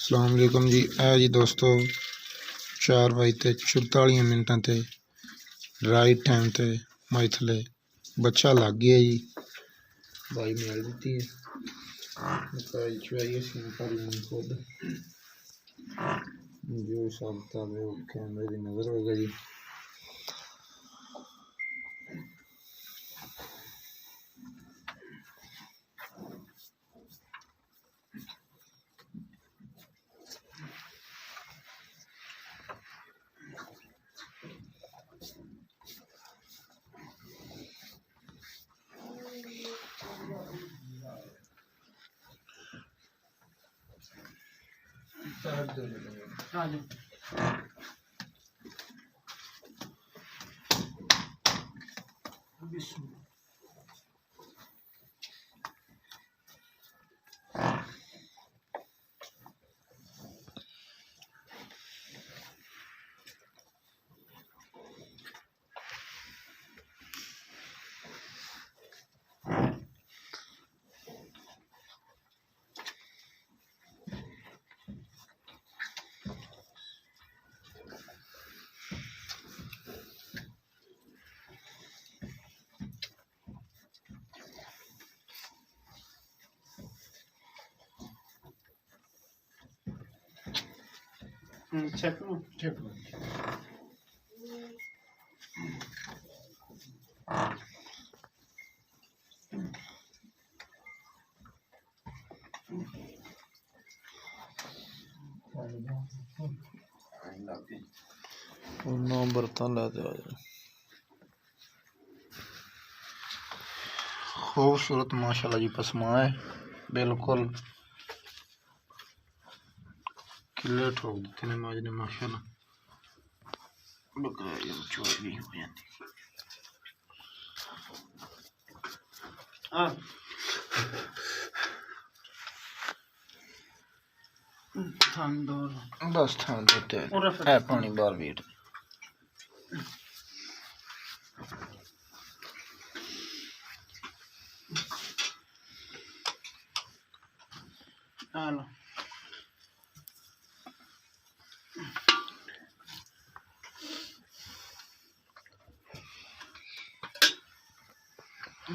अस्सलाम वालेकुम जी। जी दोस्तों 4:44 ते राइट टाइम ते माई थले बच्चा लग गया जी। भाई मिल दी है चुवाई खुद जो सब कैमरे की नज़र होगा जी। Check. बर्तन लाते आ जाए। खूबसूरत माशाल्लाह जी पसमा है, बिल्कुल किले ठोक देते ने माज ने माशाल्लाह। बकरा ये चोरी भी हो जाती बस थान देते है पानी बार बीट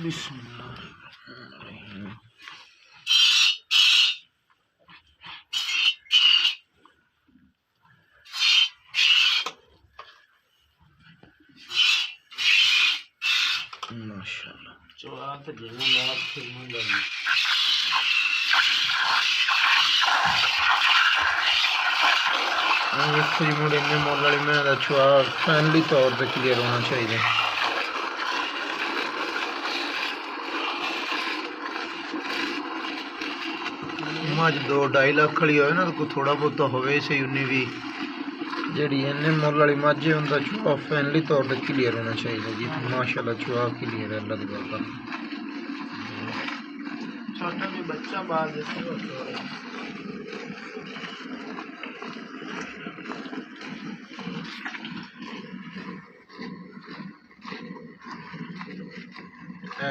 बिस्मिल्लाह। माशाल्लाह चोरा तो जीवन बात फिल्म लगी। मुड़े इन्ने मुल वाली मैं छुआ फैमिली तौर पर क्लियर होना चाहिए। मज 2-2.5 लाख वाली हो ना तो थोड़ा बहुत हो सही उन्नी भी जी इन्ने मुल वाली मझ है उनका छुआ फैमिली तौर पर क्लियर होना चाहिए जी। माशाल्लाह छुआ क्लियर है अल्लाह की बात। छोटा भी बच्चा बाल जैसे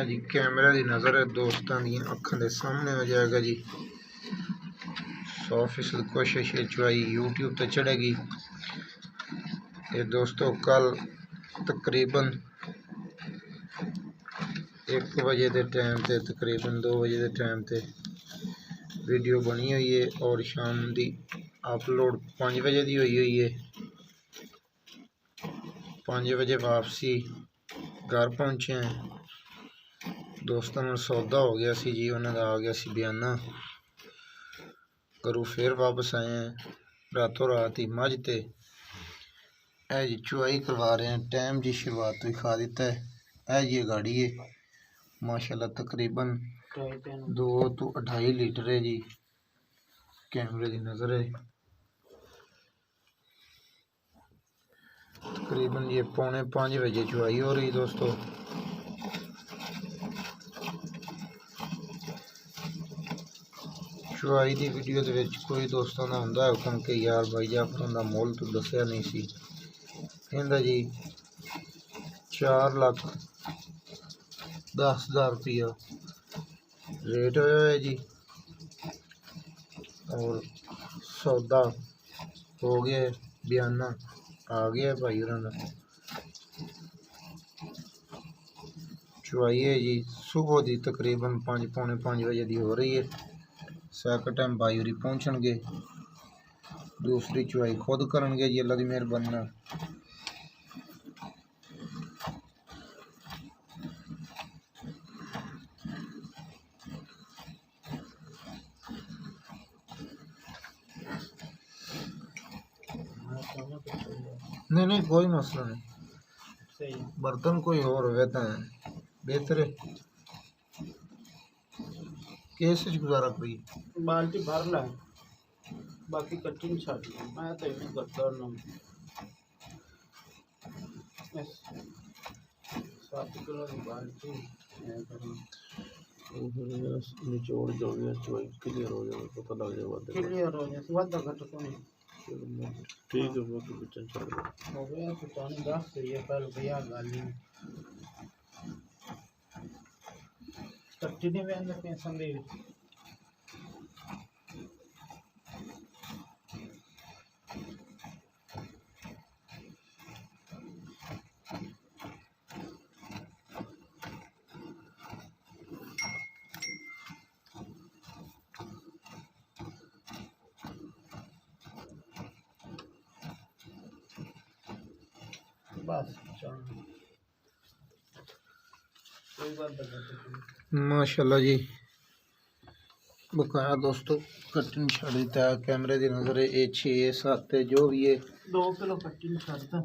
जी कैमरा की नज़र है दोस्तों दी अखां दे सामने आ जाएगा जी। 100% कोशिश है चुवाई यूट्यूब पे चढ़ेगी। ये दोस्तों कल तकरीबन 1 बजे के टाइम पे तकरीबन 2 बजे के टाइम पे वीडियो बनी हुई है और शाम की अपलोड 5 बजे की हुई है। 5 बजे वापसी घर पहुँचे हैं। दोस्तों में सौदा हो गया सी जी, उन्होंने आ गया सी बयाना। घरों फिर वापस आए हैं रातों रात ही मझ ते जी चुवाई करवा रहे हैं। टाइम जी शुरुआत तो खा देता है जी गाड़ी है माशाल्लाह तकरीबन 2 तो 2.5 लीटर है जी। कैमरे की नज़र है तकरीबन ये 4:45 बजे चुवाई हो रही दोस्तों। चुवाई की वीडियो के कोई दोस्तों का होंगे हुक्म कि यार भाई जाफर का मुल तो दसिया नहीं सी। कहता जी 4,10,000 रुपया रेट होया है जी और सौदा हो गया, बयाना आ गया भाई होरां दा। चुवाई है जी सुबह की तकरीबन 5 पौने 5 बजे की हो रही है। सैकंड टाइम भाई होरी पहुँचणगे, दूसरी चुवाई खुद करनगे जी अल्लाह की मेहरबानी नाल। नहीं कोई मसला नहीं, सही बर्तन कोई और होवे तो बेहतर है। केस च गुजारा कोई बाल्टी भर ला, बाकी कटिंग छाट ला। मैं तो इन्हें करता ना 7 किलो की बाल्टी निचोड़ जो भी चुवाई क्लियर हो जाए, पता लग जाएगा। क्लियर हो जाए वादा घट को नहीं ठीक है, बाकी बच्चन छोड़ दो। हो गया तो तानी 10 से ये पहले भैया गाली कट्टी नहीं बहन के संगे बस चल कोई बात नहीं। माशाल्लाह जी बकाया दोस्तों कटिंग छड़ दिता है। कैमरे की नज़र ये 6 7 जो भी है 2 किलो कटिंग छड़ता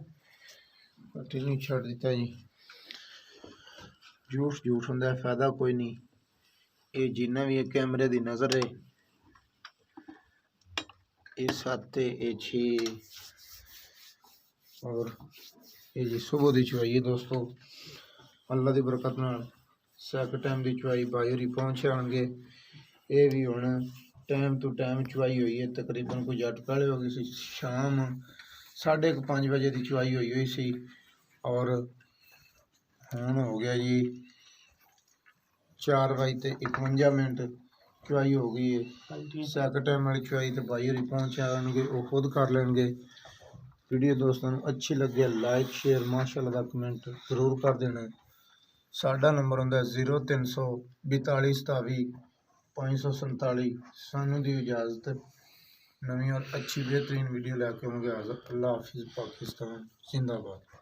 कटिंग छड़ दिता जी। झूठ होंदा है, फायदा कोई नहीं। ये जिन्ना भी है कैमरे की नज़र है ये 7 ये 6 और ये जी सुबह की चुवाई है दोस्तों। अल्लाह की बरकत नाल सैकंड टाइम की चुवाई भाई होरी पहुँच जाएंगे। ये भी हुण टाइम टू टाइम चुवाई हुई है, तकरीबन कोई जट पहले हो गई सी शाम 4:30 बजे की चुवाई हुई सी और हुण हो गया जी 4:51 चुवाई हो गई है। सैकंड टाइम वाली चुवाई तो भाई होरी पहुँच जाएंगे, वो खुद कर लेंगे। वीडियो दोस्तों अच्छी लगे लाइक शेयर माशाल्लाह दा कमेंट जरूर कर देना। साडा नंबर होंदा 0342 27 547। सानू दी इजाज़त, नवी और अच्छी बेहतरीन वीडियो लैके होंगे हाज़िर। अल्लाह हाफिज़, पाकिस्तान जिंदाबाद।